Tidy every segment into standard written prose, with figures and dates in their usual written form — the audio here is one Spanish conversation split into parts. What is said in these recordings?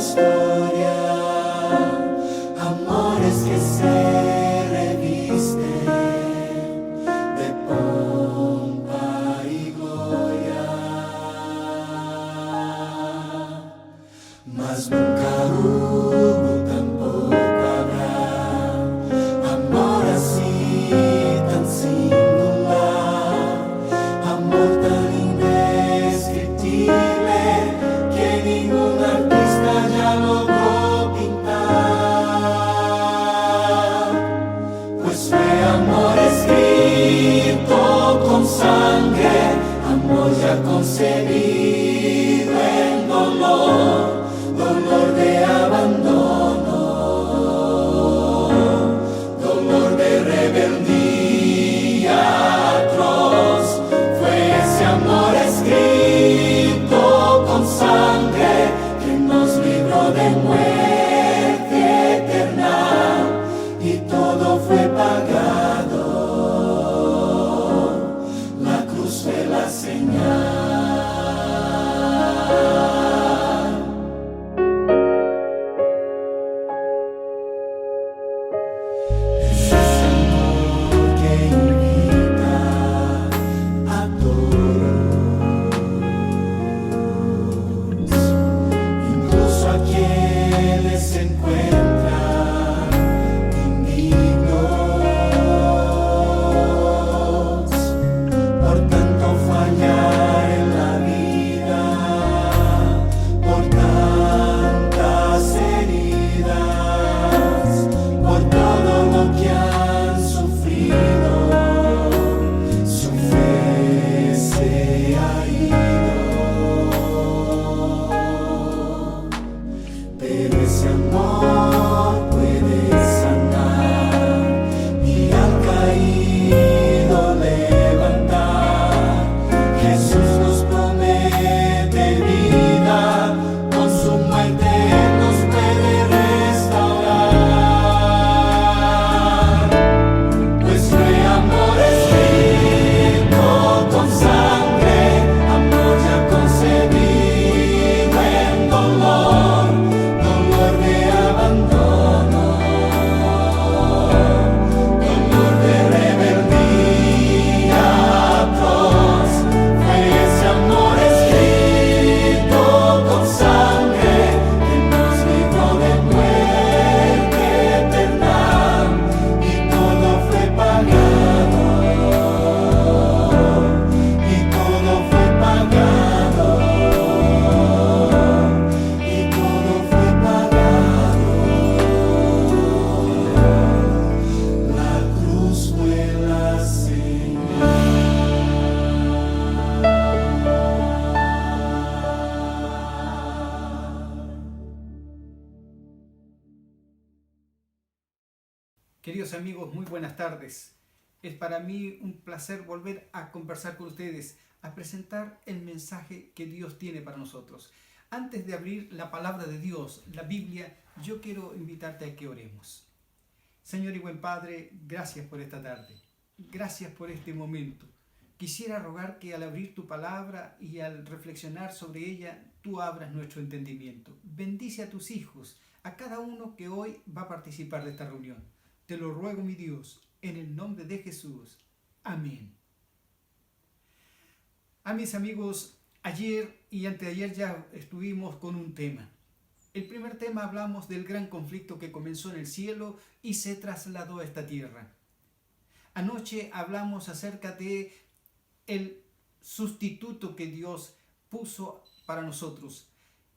historia, amores que se revisten de pompa y gloria, mas nunca hubo, tampoco habrá amor así tan singular, amor tan indescriptible que ningún artista ya logró pintar, pues fue amor escrito con sangre, amor ya concebido en dolor, dolor de abandono, dolor de rebeldía atroz. Fue ese amor escrito con sangre que nos libró de muerte eterna, y todo fue pagado. La cruz fue la señal. Es ese amor que invita a todos, incluso a quienes se encuentran indignos por tanto fallar en la vida, por tantas heridas, por todo lo que han sufrido. Su fe se ha ido, pero ese amor puede sanar y al caído levantar. Jesús nos promete vida, con su muerte Él nos puede restaurar, pues fue amor escrito con sangre, amor ya concebido en dolor, dolor de abandono, dolor de rebeldía atroz. Fue ese amor escrito con sangre que nos libró de muerte eterna, y todo fue pagado, y todo fue pagado, y todo fue pagado. La cruz fue la señal. Queridos amigos, muy buenas tardes. Es para mí un placer volver a conversar con ustedes, a presentar el mensaje que Dios tiene para nosotros. Antes de abrir la palabra de Dios, la Biblia, yo quiero invitarte a que oremos. Señor y buen Padre, gracias por esta tarde. Gracias por este momento. Quisiera rogar que al abrir tu palabra y al reflexionar sobre ella, tú abras nuestro entendimiento. Bendice a tus hijos, a cada uno que hoy va a participar de esta reunión. Te lo ruego, mi Dios, en el nombre de Jesús. Amén. A mis amigos, ayer y anteayer ya estuvimos con un tema. El primer tema hablamos del gran conflicto que comenzó en el cielo y se trasladó a esta tierra. Anoche hablamos acerca de el sustituto que Dios puso para nosotros.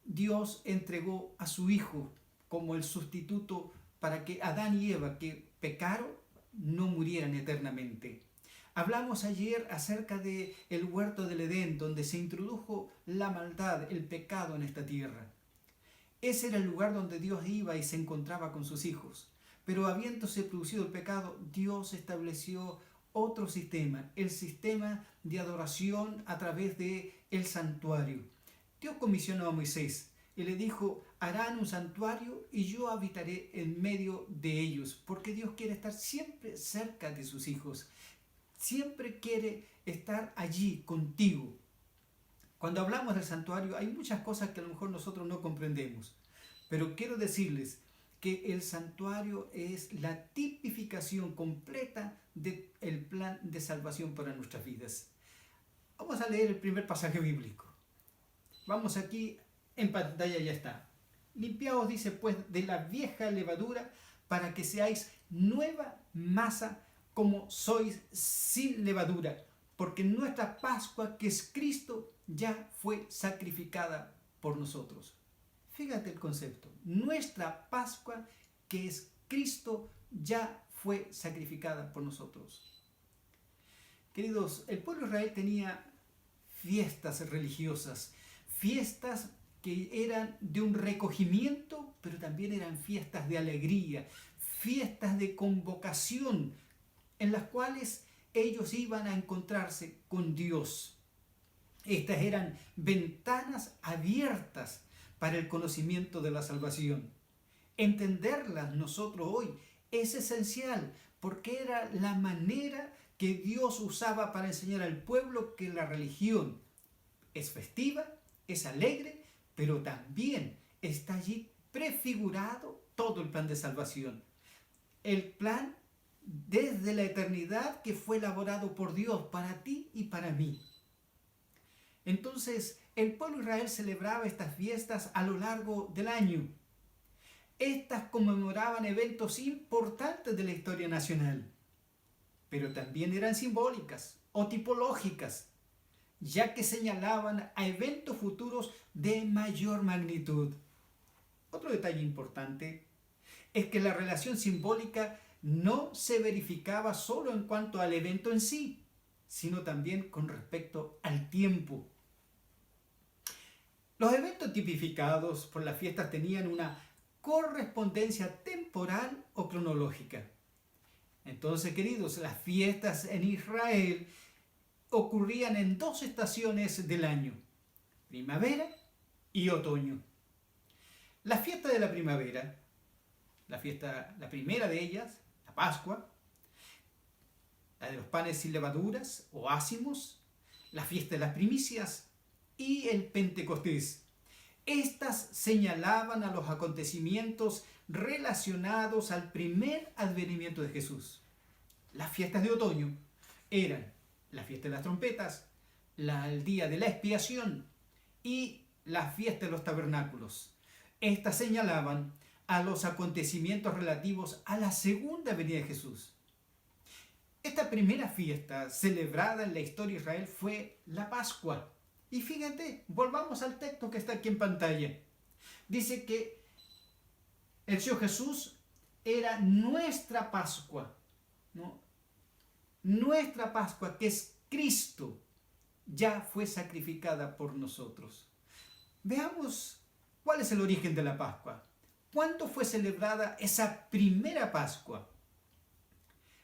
Dios entregó a su Hijo como el sustituto para que Adán y Eva, que pecaron, no murieran eternamente. Hablamos ayer acerca del huerto del Edén, donde se introdujo la maldad, el pecado en esta tierra. Ese era el lugar donde Dios iba y se encontraba con sus hijos. Pero habiéndose producido el pecado, Dios estableció otro sistema, el sistema de adoración a través del santuario. Dios comisionó a Moisés y le dijo: harán un santuario y yo habitaré en medio de ellos, porque Dios quiere estar siempre cerca de sus hijos, siempre quiere estar allí contigo. Cuando hablamos del santuario hay muchas cosas que a lo mejor nosotros no comprendemos. Pero quiero decirles que el santuario es la tipificación completa del plan de salvación para nuestras vidas. Vamos a leer el primer pasaje bíblico. Vamos aquí, en pantalla ya está. Limpiaos, dice, pues, de la vieja levadura, para que seáis nueva masa, como sois sin levadura, porque nuestra Pascua, que es Cristo, ya fue sacrificada por nosotros. Fíjate el concepto. Nuestra Pascua, que es Cristo, ya fue sacrificada por nosotros. Queridos, el pueblo de Israel tenía fiestas religiosas, fiestas que eran de un recogimiento, pero también eran fiestas de alegría, fiestas de convocación, en las cuales ellos iban a encontrarse con Dios. Estas eran ventanas abiertas para el conocimiento de la salvación. Entenderlas nosotros hoy es esencial, porque era la manera que Dios usaba para enseñar al pueblo que la religión es festiva, es alegre, pero también está allí prefigurado todo el plan de salvación. El plan desde la eternidad que fue elaborado por Dios para ti y para mí. Entonces, el pueblo de Israel celebraba estas fiestas a lo largo del año. Estas conmemoraban eventos importantes de la historia nacional, pero también eran simbólicas o tipológicas, ya que señalaban a eventos futuros de mayor magnitud. Otro detalle importante es que la relación simbólica no se verificaba solo en cuanto al evento en sí, sino también con respecto al tiempo. Los eventos tipificados por las fiestas tenían una correspondencia temporal o cronológica. Entonces, queridos, las fiestas en Israel ocurrían en dos estaciones del año, primavera y otoño. La fiesta de la primavera, la primera de ellas, la Pascua, la de los panes sin levaduras o ácimos, la fiesta de las primicias y el Pentecostés. Estas señalaban a los acontecimientos relacionados al primer advenimiento de Jesús. Las fiestas de otoño eran la fiesta de las trompetas, el día de la expiación y la fiesta de los tabernáculos. Estas señalaban a los acontecimientos relativos a la segunda venida de Jesús. Esta primera fiesta celebrada en la historia de Israel fue la Pascua. Y fíjate, volvamos al texto que está aquí en pantalla. Dice que el Señor Jesús era nuestra Pascua, ¿no? Nuestra Pascua, que es Cristo, ya fue sacrificada por nosotros. Veamos cuál es el origen de la Pascua. ¿Cuándo fue celebrada esa primera Pascua?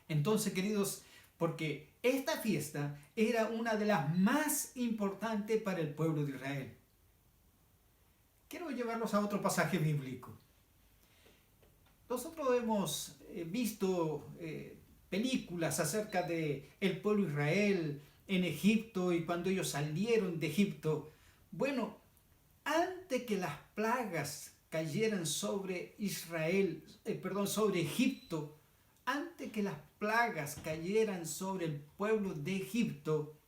Entonces, queridos, porque esta fiesta era una de las más importantes para el pueblo de Israel. Quiero llevarlos a otro pasaje bíblico. Nosotros hemos visto películas acerca de el pueblo de Israel en Egipto y cuando ellos salieron de Egipto. Bueno, antes que las plagas cayeran sobre sobre Egipto, antes que las plagas cayeran sobre el pueblo de Egipto,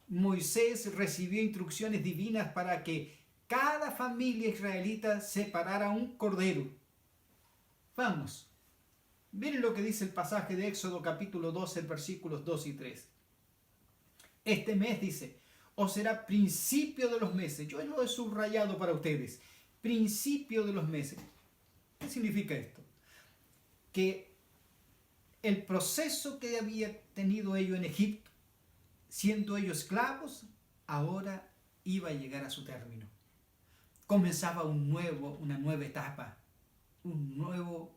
Moisés recibió instrucciones divinas para que cada familia israelita separara un cordero. Vamos, miren lo que dice el pasaje de Éxodo capítulo 12, versículos 2 y 3. Este mes, dice, os será principio de los meses. Yo lo he subrayado para ustedes. Principio de los meses. ¿Qué significa esto? Que el proceso que había tenido ellos en Egipto, siendo ellos esclavos, ahora iba a llegar a su término. Comenzaba una nueva etapa, un nuevo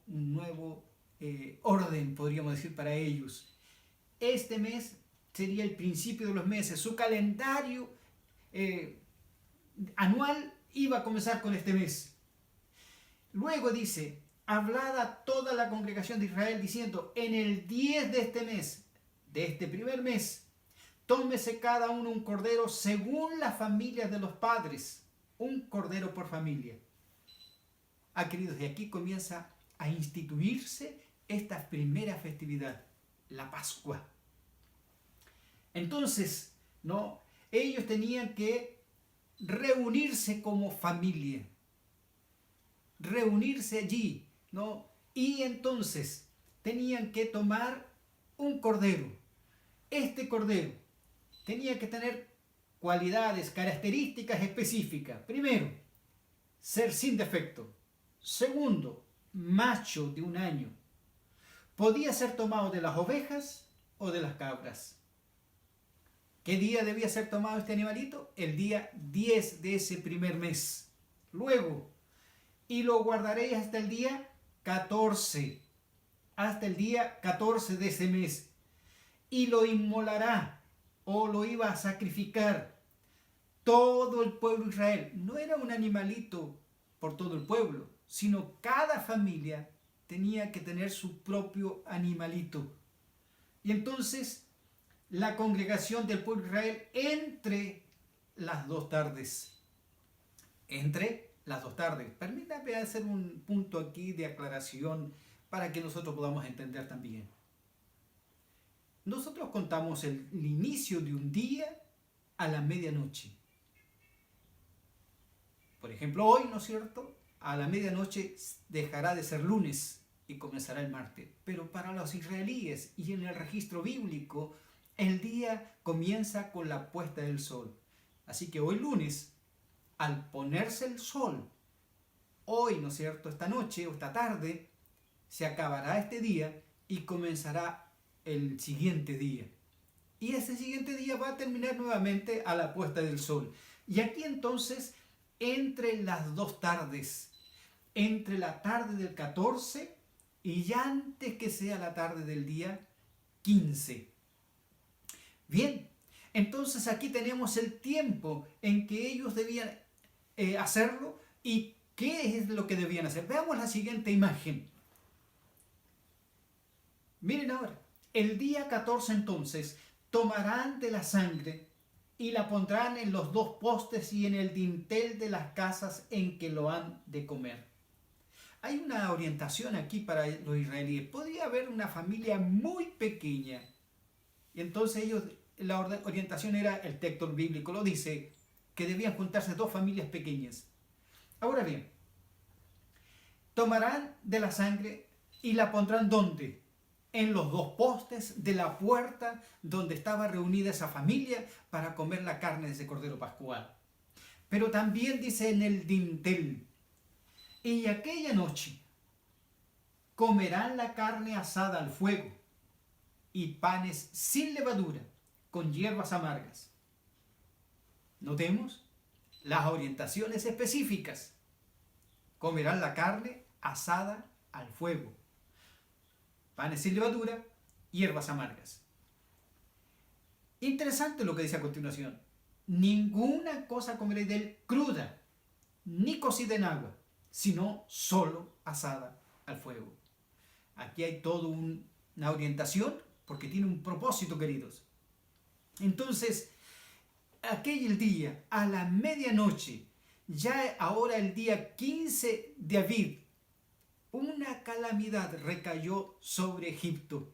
orden, podríamos decir, para ellos. Este mes sería el principio de los meses. Su calendario anual iba a comenzar con este mes. Luego dice, hablad a toda la congregación de Israel diciendo, en el 10 de este mes, de este primer mes, tómese cada uno un cordero según las familias de los padres, un cordero por familia. Queridos, y aquí comienza a instituirse esta primera festividad, la Pascua. Entonces, ¿no? Ellos tenían que reunirse como familia, reunirse allí, ¿no? Y entonces tenían que tomar un cordero. Este cordero tenía que tener cualidades, características específicas. Primero, ser sin defecto. Segundo, macho de 1 año. Podía ser tomado de las ovejas o de las cabras. ¿Qué día debía ser tomado este animalito? El día 10 de ese primer mes. Luego, y lo guardaréis hasta el día 14. Hasta el día 14 de ese mes. Y lo inmolará o lo iba a sacrificar todo el pueblo de Israel. No era un animalito por todo el pueblo, sino cada familia tenía que tener su propio animalito. Y entonces la congregación del pueblo de Israel entre las 2 tardes. Entre las 2 tardes. Permítame hacer un punto aquí de aclaración para que nosotros podamos entender también. Nosotros contamos el inicio de un día a la medianoche. Por ejemplo, hoy, ¿no es cierto? A la medianoche dejará de ser lunes y comenzará el martes. Pero para los israelíes y en el registro bíblico, el día comienza con la puesta del sol. Así que hoy lunes, al ponerse el sol, hoy, ¿no es cierto?, esta noche o esta tarde, se acabará este día y comenzará el siguiente día. Y ese siguiente día va a terminar nuevamente a la puesta del sol. Y aquí entonces, entre las 2 tardes, entre la tarde del 14 y ya antes que sea la tarde del día 15. Bien, entonces aquí tenemos el tiempo en que ellos debían hacerlo y qué es lo que debían hacer. Veamos la siguiente imagen. Miren ahora, el día 14 entonces tomarán de la sangre y la pondrán en los 2 postes y en el dintel de las casas en que lo han de comer. Hay una orientación aquí para los israelíes. Podría haber una familia muy pequeña. Y entonces la orientación era, el texto bíblico lo dice, que debían juntarse 2 familias pequeñas. Ahora bien, tomarán de la sangre y la pondrán ¿dónde? En los 2 postes de la puerta donde estaba reunida esa familia para comer la carne de ese cordero pascual. Pero también dice en el dintel. Y aquella noche comerán la carne asada al fuego y panes sin levadura con hierbas amargas. Notemos las orientaciones específicas. Comerán la carne asada al fuego, panes sin levadura, hierbas amargas. Interesante lo que dice a continuación. Ninguna cosa comeréis de él cruda, ni cocida en agua, sino solo asada al fuego. Aquí hay toda una orientación porque tiene un propósito, queridos. Entonces, aquel día, a la medianoche, ya ahora el día 15 de Aviv, una calamidad recayó sobre Egipto.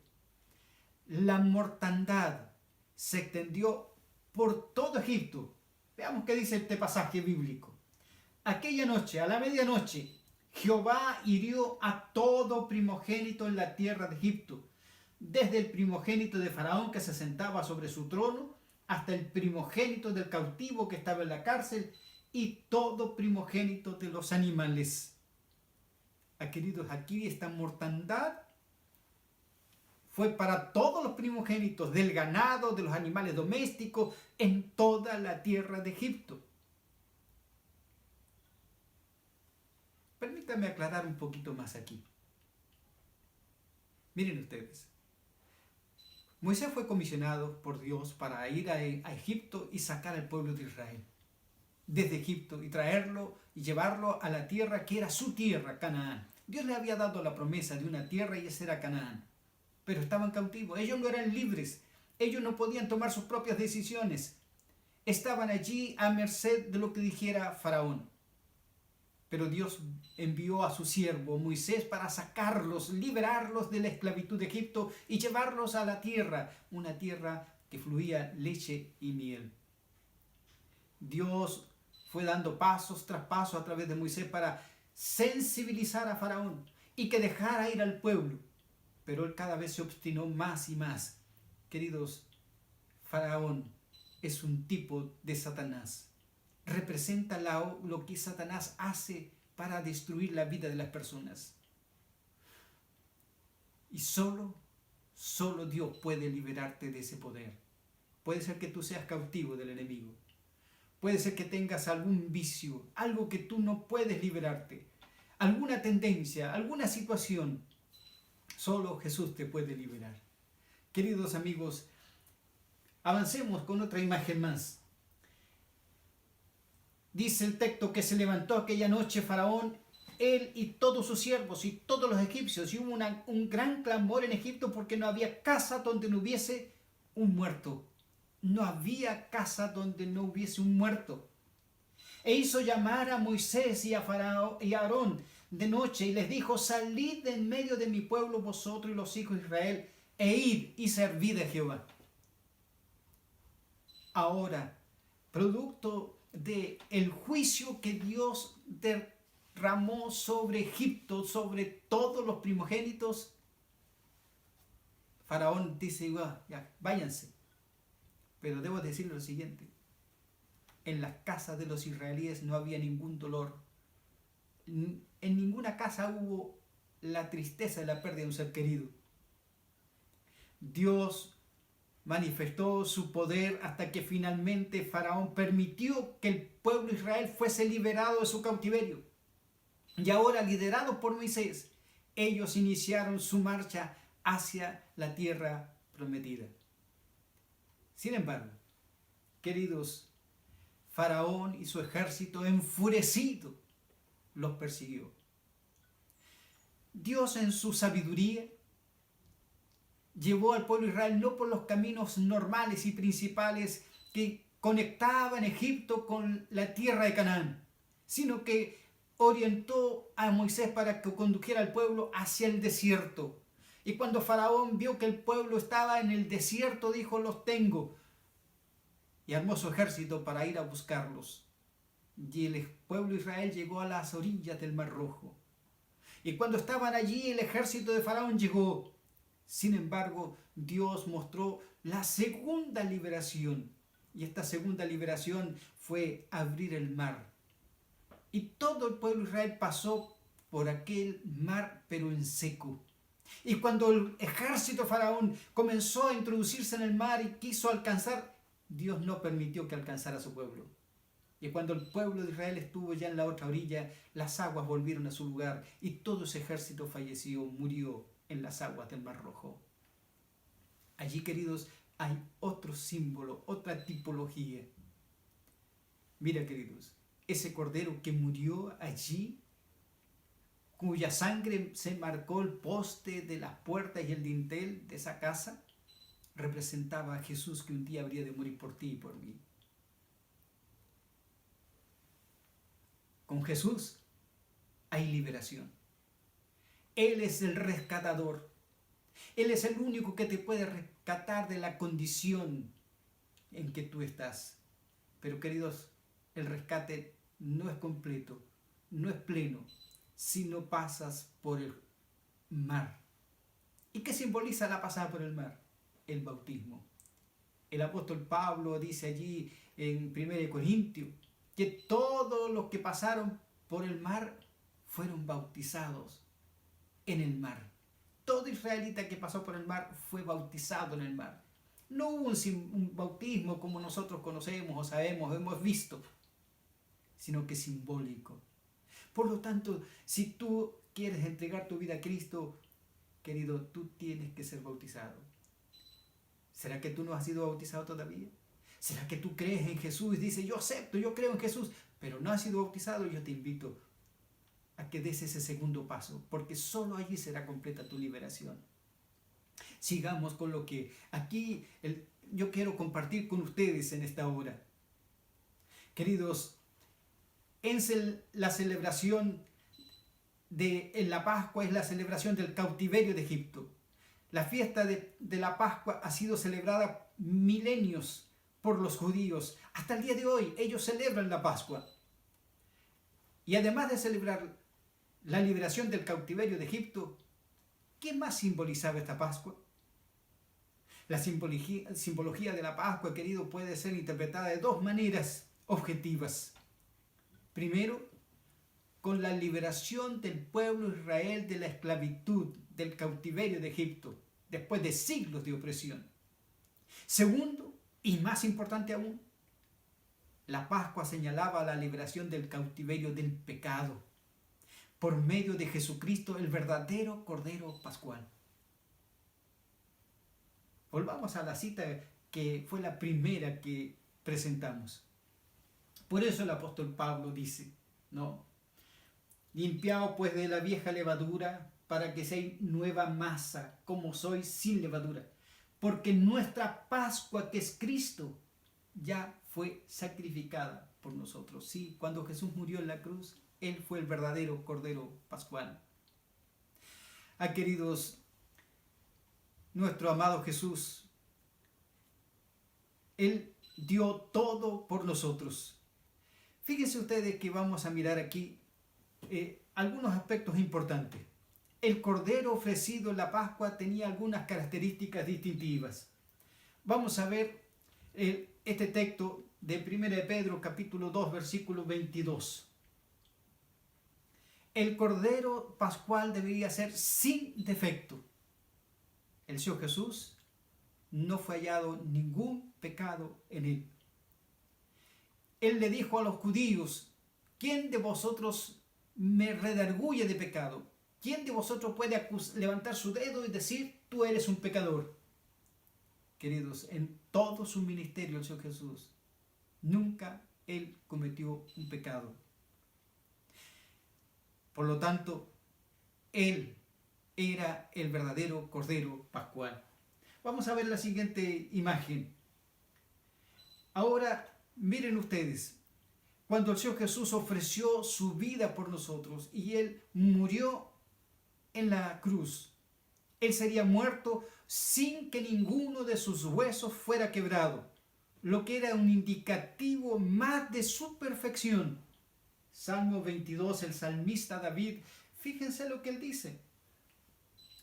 La mortandad se extendió por todo Egipto. Veamos qué dice este pasaje bíblico. Aquella noche, a la medianoche, Jehová hirió a todo primogénito en la tierra de Egipto, desde el primogénito de Faraón que se sentaba sobre su trono, hasta el primogénito del cautivo que estaba en la cárcel, y todo primogénito de los animales. Queridos, aquí esta mortandad fue para todos los primogénitos del ganado, de los animales domésticos, en toda la tierra de Egipto. Permítanme aclarar un poquito más aquí. Miren ustedes. Moisés fue comisionado por Dios para ir a Egipto y sacar al pueblo de Israel desde Egipto y traerlo y llevarlo a la tierra que era su tierra, Canaán. Dios le había dado la promesa de una tierra y esa era Canaán. Pero estaban cautivos, ellos no eran libres, ellos no podían tomar sus propias decisiones. Estaban allí a merced de lo que dijera Faraón. Pero Dios envió a su siervo Moisés para sacarlos, liberarlos de la esclavitud de Egipto y llevarlos a la tierra, una tierra que fluía leche y miel. Dios fue dando pasos tras pasos a través de Moisés para sensibilizar a Faraón y que dejara ir al pueblo. Pero él cada vez se obstinó más y más. Queridos, Faraón es un tipo de Satanás. Representa lo que Satanás hace para destruir la vida de las personas. Y solo Dios puede liberarte de ese poder. Puede ser que tú seas cautivo del enemigo. Puede ser que tengas algún vicio, algo que tú no puedes liberarte, alguna tendencia, alguna situación. Solo Jesús te puede liberar. Queridos amigos, avancemos con otra imagen más. Dice el texto que se levantó aquella noche Faraón, él y todos sus siervos y todos los egipcios, y hubo un gran clamor en Egipto porque no había casa donde no hubiese un muerto. No había casa donde no hubiese un muerto. E hizo llamar a Moisés y a Faraón y a Aarón de noche y les dijo: salid de en medio de mi pueblo vosotros y los hijos de Israel, e id y servid a Jehová. Ahora, producto de el juicio que Dios derramó sobre Egipto, sobre todos los primogénitos, Faraón dice: ya, váyanse. Pero debo decirle lo siguiente: en las casas de los israelíes no había ningún dolor. En ninguna casa hubo la tristeza de la pérdida de un ser querido. Dios manifestó su poder hasta que finalmente Faraón permitió que el pueblo de Israel fuese liberado de su cautiverio. Y ahora, liderados por Moisés, ellos iniciaron su marcha hacia la tierra prometida. Sin embargo, queridos, Faraón y su ejército enfurecido los persiguió. Dios, en su sabiduría, llevó al pueblo de Israel no por los caminos normales y principales que conectaban Egipto con la tierra de Canaán, sino que orientó a Moisés para que condujera al pueblo hacia el desierto. Y cuando Faraón vio que el pueblo estaba en el desierto, dijo: los tengo. Y armó su ejército para ir a buscarlos. Y el pueblo de Israel llegó a las orillas del Mar Rojo. Y cuando estaban allí, el ejército de Faraón llegó. Sin embargo, Dios mostró la segunda liberación. Y esta segunda liberación fue abrir el mar. Y todo el pueblo de Israel pasó por aquel mar, pero en seco. Y cuando el ejército de Faraón comenzó a introducirse en el mar y quiso alcanzar, Dios no permitió que alcanzara a su pueblo. Y cuando el pueblo de Israel estuvo ya en la otra orilla, las aguas volvieron a su lugar y todo ese ejército falleció, murió en las aguas del Mar Rojo. Allí, queridos, hay otro símbolo, otra tipología. Mira, queridos, ese cordero que murió allí, cuya sangre se marcó el poste de las puertas y el dintel de esa casa, representaba a Jesús, que un día habría de morir por ti y por mí. Con Jesús hay liberación. Él es el rescatador. Él es el único que te puede rescatar de la condición en que tú estás. Pero, queridos, el rescate no es completo, no es pleno, si no pasas por el mar. ¿Y qué simboliza la pasada por el mar? El bautismo. El apóstol Pablo dice allí en 1 Corintios que todos los que pasaron por el mar fueron bautizados en el mar. Todo israelita que pasó por el mar fue bautizado en el mar. No hubo un bautismo como nosotros conocemos o sabemos, hemos visto, sino que simbólico. Por lo tanto, si tú quieres entregar tu vida a Cristo, querido, tú tienes que ser bautizado. ¿Será que tú no has sido bautizado todavía? ¿Será que tú crees en Jesús y dices: yo acepto, yo creo en Jesús, pero no has sido bautizado? Yo te invito a que des ese segundo paso, porque solo allí será completa tu liberación. Sigamos con lo que aquí yo quiero compartir con ustedes en esta hora. Queridos, La celebración en la Pascua es la celebración del cautiverio de Egipto. La fiesta de la Pascua ha sido celebrada milenios por los judíos. Hasta el día de hoy ellos celebran la Pascua. Y además de celebrar la liberación del cautiverio de Egipto, ¿qué más simbolizaba esta Pascua? La simbología de la Pascua, querido, puede ser interpretada de dos maneras objetivas. Primero, con la liberación del pueblo de Israel de la esclavitud, del cautiverio de Egipto, después de siglos de opresión. Segundo, y más importante aún, la Pascua señalaba la liberación del cautiverio del pecado, por medio de Jesucristo, el verdadero Cordero Pascual. Volvamos a la cita que fue la primera que presentamos. Por eso el apóstol Pablo dice, ¿no? Limpiaos pues de la vieja levadura, para que seáis nueva masa, como sois sin levadura. Porque nuestra Pascua, que es Cristo, ya fue sacrificada por nosotros. Sí, cuando Jesús murió en la cruz, Él fue el verdadero Cordero Pascual. Queridos, nuestro amado Jesús, Él dio todo por nosotros. Fíjense ustedes que vamos a mirar aquí algunos aspectos importantes. El Cordero ofrecido en la Pascua tenía algunas características distintivas. Vamos a ver este texto de 1 de Pedro, capítulo 2, versículo 22. El Cordero Pascual debería ser sin defecto. El Señor Jesús no fue hallado ningún pecado en él. Él le dijo a los judíos, ¿quién de vosotros me redarguye de pecado? ¿Quién de vosotros puede levantar su dedo y decir, tú eres un pecador? Queridos, en todo su ministerio el Señor Jesús, nunca Él cometió un pecado. Por lo tanto, Él era el verdadero Cordero Pascual. Vamos a ver la siguiente imagen. Ahora, miren ustedes, cuando el Señor Jesús ofreció su vida por nosotros y Él murió en la cruz, Él sería muerto sin que ninguno de sus huesos fuera quebrado, lo que era un indicativo más de su perfección. Salmo 22, el salmista David, fíjense lo que él dice.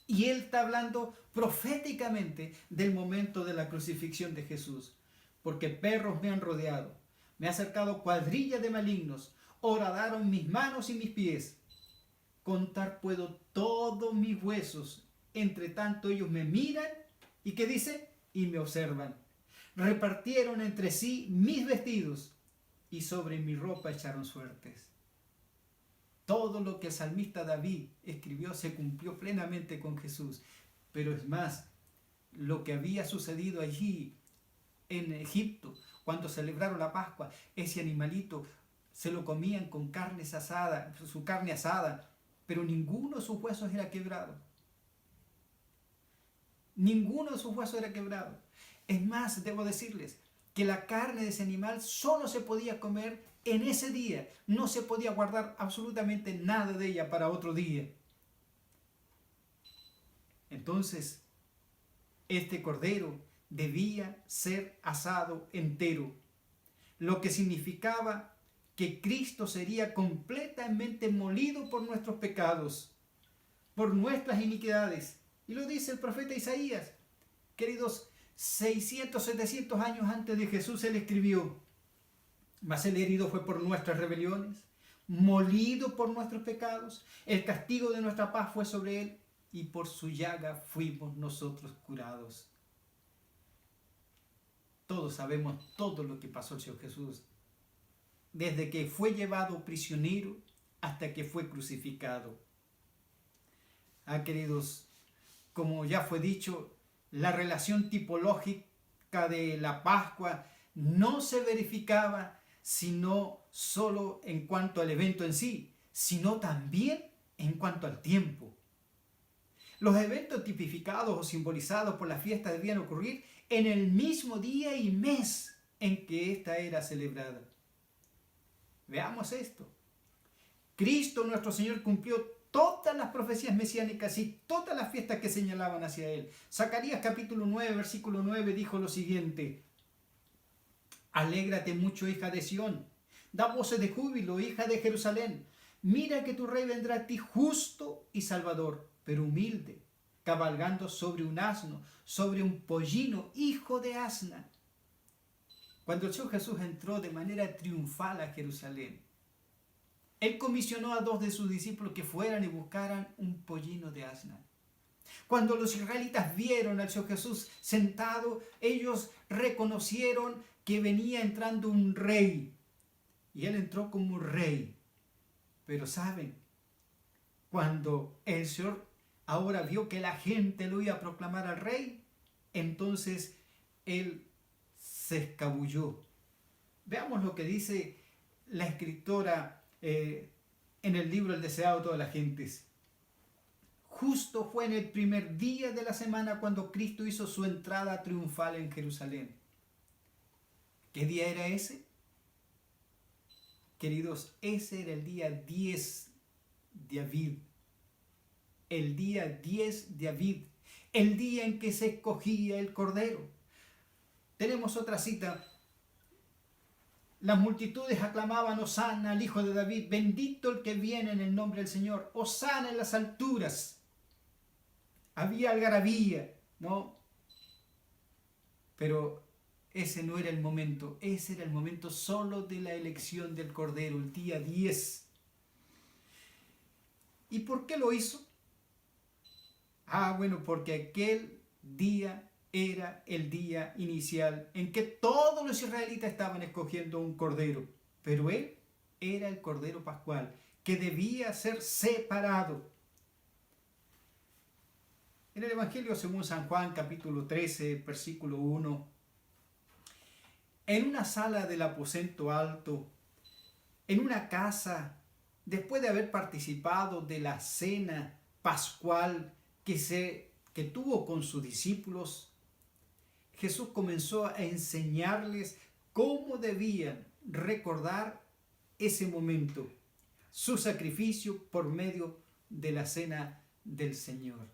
Y él está hablando proféticamente del momento de la crucifixión de Jesús. Porque perros me han rodeado, me ha acercado cuadrilla de malignos, horadaron mis manos y mis pies. Contar puedo todos mis huesos, entre tanto ellos me miran, ¿y qué dice? Y me observan. Repartieron entre sí mis vestidos, y sobre mi ropa echaron suertes. Todo lo que el salmista David escribió se cumplió plenamente con Jesús. Pero es más, lo que había sucedido allí en Egipto, cuando celebraron la Pascua, ese animalito se lo comían con carne asada, su carne asada, pero ninguno de sus huesos era quebrado. Ninguno de sus huesos era quebrado. Es más, debo decirles que la carne de ese animal solo se podía comer en ese día. No se podía guardar absolutamente nada de ella para otro día. Entonces, este cordero debía ser asado entero, lo que significaba que Cristo sería completamente molido por nuestros pecados, por nuestras iniquidades. Y lo dice el profeta Isaías. Queridos, 600, 700 años antes de Jesús él escribió, mas el herido fue por nuestras rebeliones, molido por nuestros pecados, el castigo de nuestra paz fue sobre él, y por su llaga fuimos nosotros curados. Todos sabemos todo lo que pasó al Señor Jesús, desde que fue llevado prisionero hasta que fue crucificado. Queridos, como ya fue dicho, la relación tipológica de la Pascua no se verificaba sino solo en cuanto al evento en sí, sino también en cuanto al tiempo. Los eventos tipificados o simbolizados por la fiesta debían ocurrir en el mismo día y mes en que ésta era celebrada. Veamos esto. Cristo nuestro Señor cumplió todas las profecías mesiánicas y todas las fiestas que señalaban hacia Él. Zacarías capítulo 9, versículo 9 dijo lo siguiente: alégrate mucho, hija de Sión, da voces de júbilo, hija de Jerusalén. Mira que tu rey vendrá a ti justo y salvador, pero humilde, cabalgando sobre un asno, sobre un pollino, hijo de asna. Cuando el Señor Jesús entró de manera triunfal a Jerusalén, Él comisionó a 2 de sus discípulos que fueran y buscaran un pollino de asna. Cuando los israelitas vieron al Señor Jesús sentado, ellos reconocieron que venía entrando un rey. Y Él entró como rey. Pero ¿saben? Cuando el Señor ahora vio que la gente lo iba a proclamar al rey, entonces Él se escabulló. Veamos lo que dice la escritora en el libro El deseado de todas las gentes. Justo fue en el primer día de la semana cuando Cristo hizo su entrada triunfal en Jerusalén. ¿Qué día era ese? Queridos, ese era el día 10 de Aviv. El día 10 de Aviv. El día en que se escogía el Cordero. Tenemos otra cita. Las multitudes aclamaban: Hosana al Hijo de David, bendito el que viene en el nombre del Señor, Hosana en las alturas. Había algarabía, ¿no? Pero ese no era el momento, ese era el momento solo de la elección del Cordero, el día 10. ¿Y por qué lo hizo? Bueno, porque aquel día era el día inicial en que todos los israelitas estaban escogiendo un cordero, pero Él era el Cordero Pascual, que debía ser separado. En el Evangelio según San Juan, capítulo 13, versículo 1, en una sala del aposento alto, en una casa, después de haber participado de la cena pascual que tuvo con sus discípulos, Jesús comenzó a enseñarles cómo debían recordar ese momento, su sacrificio por medio de la cena del Señor.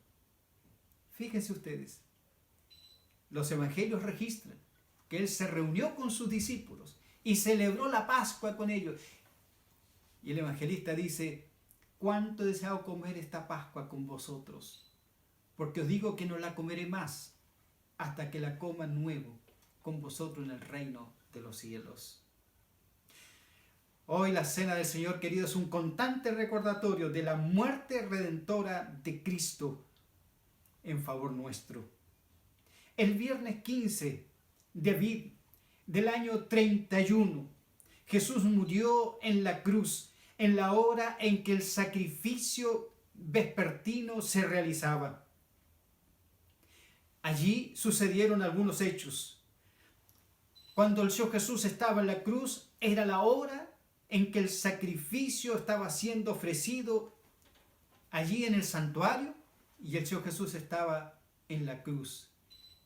Fíjense ustedes, los evangelios registran que Él se reunió con sus discípulos y celebró la Pascua con ellos. Y el evangelista dice: cuánto deseo comer esta Pascua con vosotros, porque os digo que no la comeré más hasta que la coma nuevo con vosotros en el reino de los cielos. Hoy la cena del Señor, querido, es un constante recordatorio de la muerte redentora de Cristo en favor nuestro. El viernes 15 de Aviv del año 31, Jesús murió en la cruz, en la hora en que el sacrificio vespertino se realizaba. Allí sucedieron algunos hechos. Cuando el Señor Jesús estaba en la cruz, era la hora en que el sacrificio estaba siendo ofrecido allí en el santuario, y el Señor Jesús estaba en la cruz.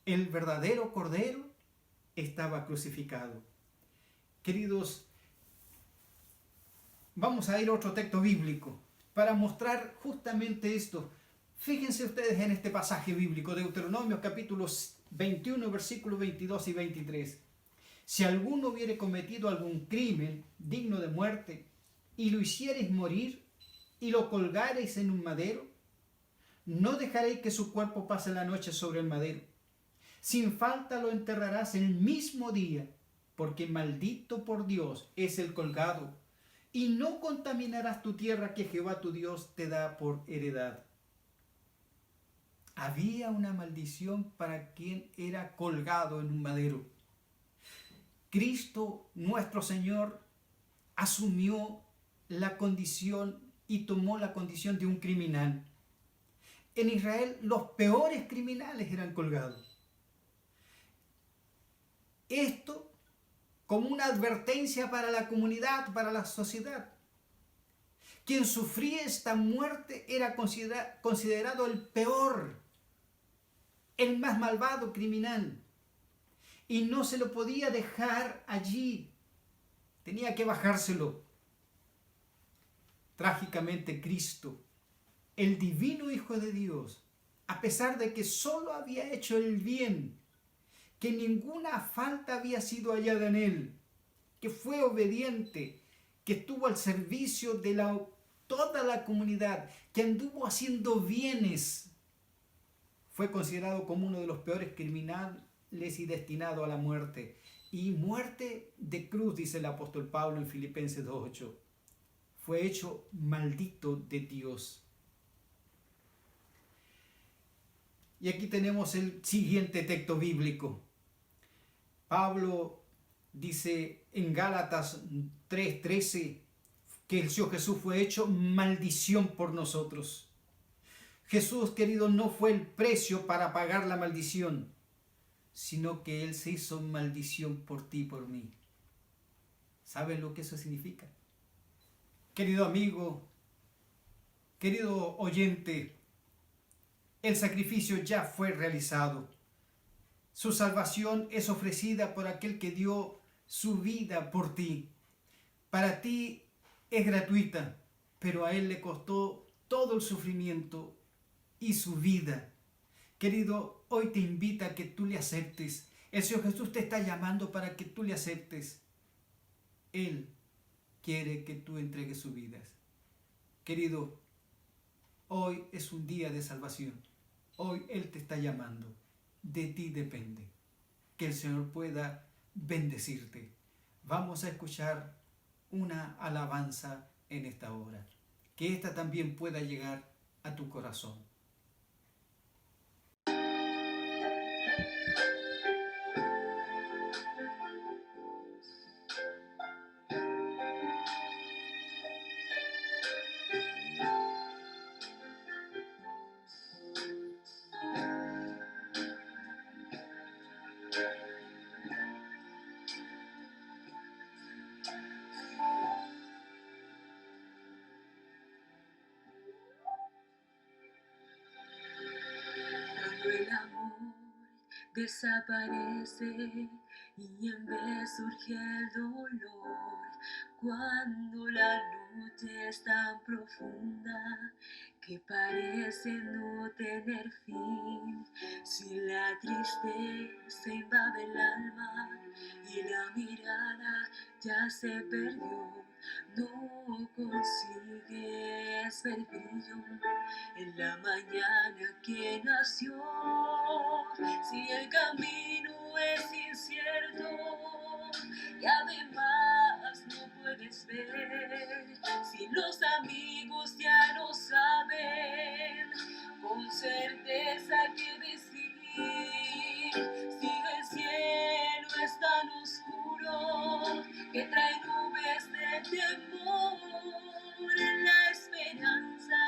El verdadero Cordero estaba crucificado. Queridos, vamos a ir a otro texto bíblico para mostrar justamente esto. Fíjense ustedes en este pasaje bíblico, Deuteronomio capítulo 21, versículos 22 y 23. Si alguno hubiere cometido algún crimen digno de muerte, y lo hiciereis morir, y lo colgareis en un madero, no dejaréis que su cuerpo pase la noche sobre el madero. Sin falta lo enterrarás en el mismo día, porque maldito por Dios es el colgado, y no contaminarás tu tierra que Jehová tu Dios te da por heredad. Había una maldición para quien era colgado en un madero. Cristo, nuestro Señor, asumió la condición y tomó la condición de un criminal. En Israel los peores criminales eran colgados. Esto como una advertencia para la comunidad, para la sociedad. Quien sufría esta muerte era considerado el peor, el más malvado criminal. Y no se lo podía dejar allí. Tenía que bajárselo. Trágicamente Cristo, el divino Hijo de Dios, a pesar de que solo había hecho el bien, que ninguna falta había sido hallada en él, que fue obediente, que estuvo al servicio de toda la comunidad, que anduvo haciendo bienes, fue considerado como uno de los peores criminales y destinado a la muerte. Y muerte de cruz, dice el apóstol Pablo en Filipenses 2:8. Fue hecho maldito de Dios. Y aquí tenemos el siguiente texto bíblico. Pablo dice en Gálatas 3:13 que el Señor Jesús fue hecho maldición por nosotros. Jesús, querido, no fue el precio para pagar la maldición, sino que Él se hizo maldición por ti y por mí. ¿Saben lo que eso significa? Querido amigo, querido oyente, el sacrificio ya fue realizado. Su salvación es ofrecida por aquel que dio su vida por ti. Para ti es gratuita, pero a Él le costó todo el sufrimiento y su vida. Querido, hoy te invita a que tú le aceptes. El Señor Jesús te está llamando para que tú le aceptes. Él quiere que tú entregues su vida. Querido, hoy es un día de salvación. Hoy Él te está llamando. De ti depende. Que el Señor pueda bendecirte. Vamos a escuchar una alabanza en esta hora. Que esta también pueda llegar a tu corazón. Cuando el amor desaparece y en vez surge el dolor, cuando la noche es tan profunda que parece no tener fin, si la tristeza invade el alma y la mirada ya se perdió, no consigues ver el brillo en la mañana que nació. Si el camino es incierto y además no puedes ver, si los amigos ya no saben con certeza qué decir, si el cielo es tan oscuro que trae nubes de temor, en la esperanza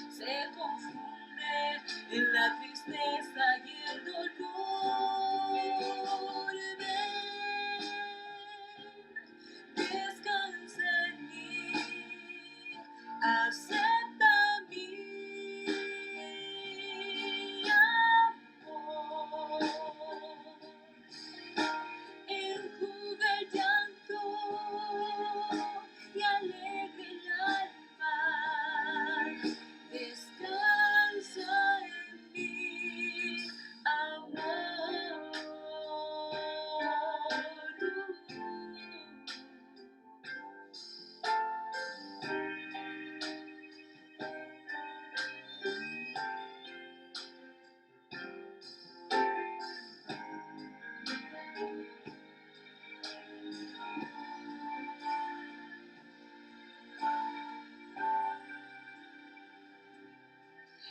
se confunde, en la tristeza y el dolor. Ven, descansa en mí, acepta mi amor, enjuga el llanto y alegre el alma. Descansa en mi amor.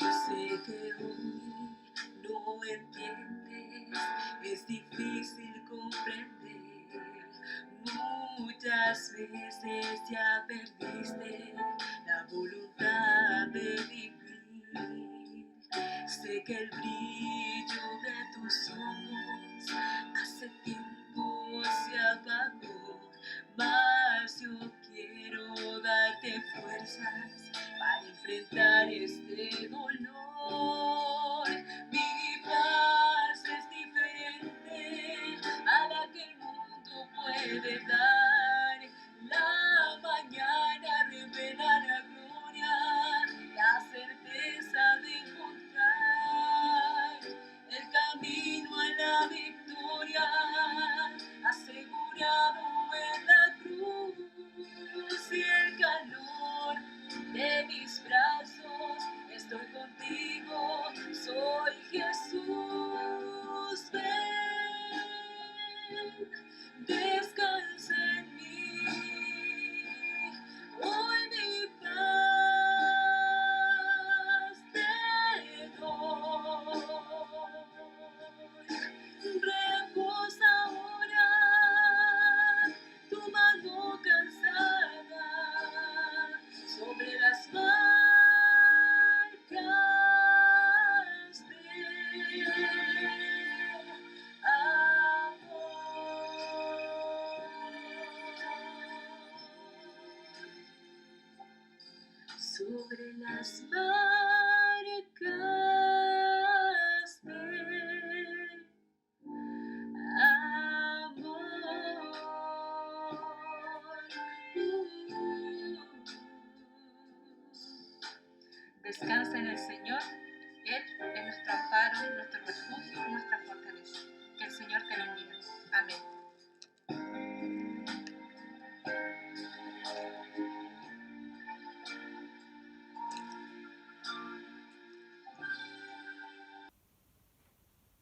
Sé que hoy no entiendes, es difícil comprender. Muchas veces ya perdiste la voluntad de vivir. Sé que el brillo de tus ojos hace tiempo se apagó, mas yo quiero darte fuerzas para enfrentar este dolor. Mi paz es diferente a la que el mundo puede dar. La mañana revela la gloria Descansa en el Señor. Él es nuestro amparo, nuestro refugio, nuestra fortaleza. Que el Señor te bendiga. Amén.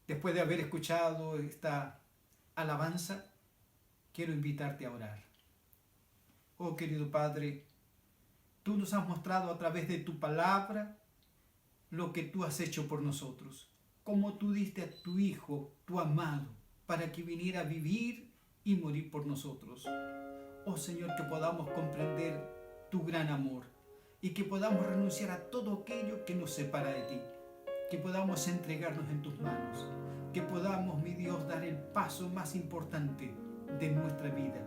Después de haber escuchado esta alabanza, quiero invitarte a orar. Oh querido Padre, tú nos has mostrado a través de tu palabra lo que tú has hecho por nosotros, cómo tú diste a tu Hijo, tu amado, para que viniera a vivir y morir por nosotros. Oh Señor, que podamos comprender tu gran amor y que podamos renunciar a todo aquello que nos separa de ti, que podamos entregarnos en tus manos, que podamos, mi Dios, dar el paso más importante de nuestra vida,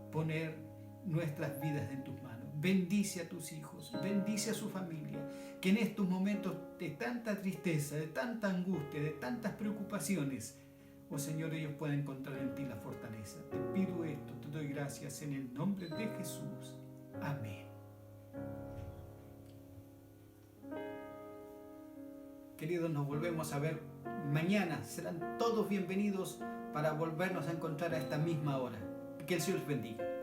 poner nuestras vidas en tus manos. Bendice a tus hijos, bendice a su familia, que en estos momentos de tanta tristeza, de tanta angustia, de tantas preocupaciones, oh Señor, ellos puedan encontrar en ti la fortaleza. Te pido esto, te doy gracias en el nombre de Jesús. Amén. Queridos, nos volvemos a ver mañana. Serán todos bienvenidos para volvernos a encontrar a esta misma hora. Que el Señor los bendiga.